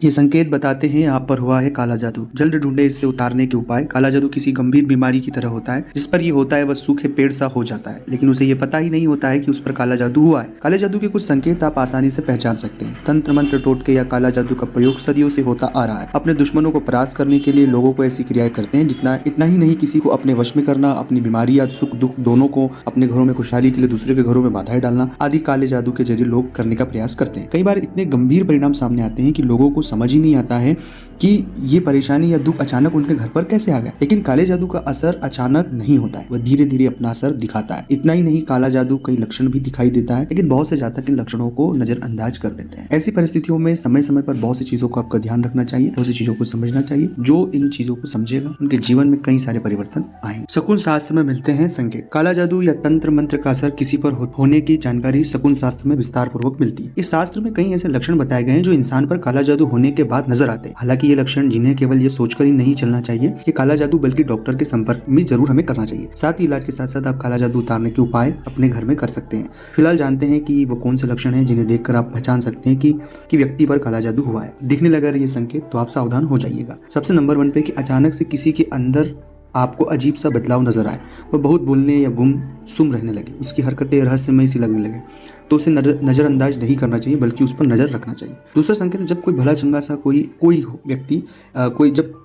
ये संकेत बताते हैं आप पर हुआ है काला जादू, जल्द ढूंढे इससे उतारने के उपाय। काला जादू किसी गंभीर बीमारी की तरह होता है, जिस पर ये होता है वह सूखे पेड़ सा हो जाता है, लेकिन उसे ये पता ही नहीं होता है कि उस पर काला जादू हुआ है। काले जादू के कुछ संकेत आप आसानी से पहचान सकते हैं। तंत्र मंत्र, टोटके या काला जादू का प्रयोग सदियों से होता आ रहा है। अपने दुश्मनों को परास्त करने के लिए लोगों को ऐसी क्रियाएं करते हैं। इतना ही नहीं, किसी को अपने वश में करना, अपनी बीमारी या सुख दुख दोनों को, अपने घरों में खुशहाली के लिए दूसरे के घरों में बाधाएं डालना आदि काले जादू के जरिए लोग करने का प्रयास करते हैं। कई बार इतने गंभीर परिणाम सामने आते हैं कि लोगों को समझ ही नहीं आता है कि ये परेशानी या दुख अचानक उनके घर पर कैसे आ गया। लेकिन काले जादू का असर अचानक नहीं होता है, वह धीरे धीरे अपना असर दिखाता है। इतना ही नहीं, काला जादू कई लक्षण भी दिखाई देता है, लेकिन बहुत से जातक इन लक्षणों को नजरअंदाज कर देते हैं। ऐसी परिस्थितियों में समय समय पर बहुत सी चीजों को आपका ध्यान रखना चाहिए, बहुत सी चीजों को समझना चाहिए। जो इन चीजों को समझेगा उनके जीवन में कई सारे परिवर्तन आएंगे। शकुन शास्त्र में मिलते हैं संकेत। काला जादू या तंत्र मंत्र का असर किसी पर होने की जानकारी शकुन शास्त्र में विस्तार पूर्वक मिलती है। इस शास्त्र में कई ऐसे लक्षण बताए गए हैं जो इंसान पर काला जादू होने के बाद नजर आते हैं। हालांकि ये लक्षण जिन्हें केवल ये सोचकर ही नहीं चलना चाहिए कि काला जादू, बल्कि डॉक्टर के संपर्क में जरूर हमें करना चाहिए। साथ ही इलाज के साथ साथ आप काला जादू उतारने के उपाय अपने घर में कर सकते हैं। फिलहाल जानते हैं कि वो कौन से लक्षण हैं जिन्हें देखकर आप पहचान सकते हैं कि व्यक्ति पर काला जादू हुआ है। दिखने लगा ये संकेत तो आप सावधान हो जाइएगा। सबसे नंबर 1 पे कि अचानक से किसी के अंदर आपको अजीब सा बदलाव नजर आए, वह बहुत बोलने या गुमसुम रहने लगे, उसकी हरकतें रहस्यमय सी लगने लगे, तो उसे नजरअंदाज नहीं करना चाहिए, बल्कि उस पर नजर रखना चाहिए। दूसरा संकेत, जब कोई भला चंगा सा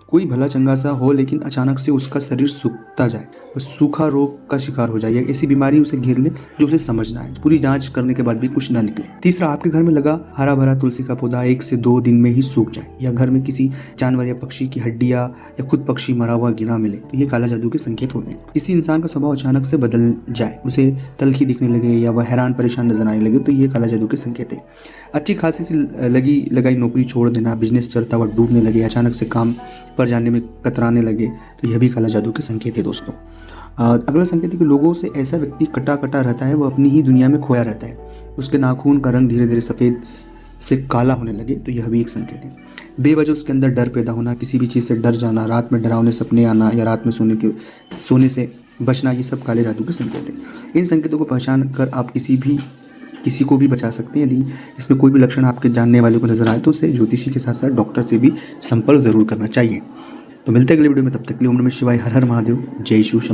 कोई भला चंगा सा हो लेकिन अचानक से उसका शरीर सूखता जाए, वह सूखा रोग का शिकार हो जाए या ऐसी बीमारी उसे घेर ले जो उसे समझना है, पूरी जांच करने के बाद भी कुछ ना निकले। तीसरा, आपके घर में लगा हरा भरा तुलसी का पौधा 1 से 2 दिन में ही सूख जाए, या घर में किसी जानवर या पक्षी की हड्डियां या खुद पक्षी मरा हुआ गिरा मिले, तो ये काला जादू के संकेत होते हैं। किसी इंसान का स्वभाव अचानक से बदल जाए, उसे तल्खी दिखने लगे या वह हैरान परेशान नजर आने लगे, तो ये काला जादू के संकेत है। अच्छी खासी सी लगाई नौकरी छोड़ देना, बिजनेस चलता हुआ डूबने लगे, अचानक से काम पर जाने में कतराने लगे, तो यह भी काला जादू के संकेत है दोस्तों। अगला संकेत है कि लोगों से ऐसा व्यक्ति कटा कटा रहता है, वह अपनी ही दुनिया में खोया रहता है, उसके नाखून का रंग धीरे धीरे सफ़ेद से काला होने लगे, तो यह भी एक संकेत है। बेवजह उसके अंदर डर पैदा होना, किसी भी चीज़ से डर जाना, रात में डरावने सपने आना या रात में सोने से बचना, ये सब काले जादू के संकेत है। इन संकेतों को पहचान कर आप किसी को भी बचा सकते हैं। यदि इसमें कोई भी लक्षण आपके जानने वाले को नजर आए तो उसे ज्योतिषी के साथ साथ डॉक्टर से भी संपर्क जरूर करना चाहिए। तो मिलते हैं अगले वीडियो में, तब तक के लिए ओम नमः शिवाय, हर हर महादेव, जय शिव शंभू।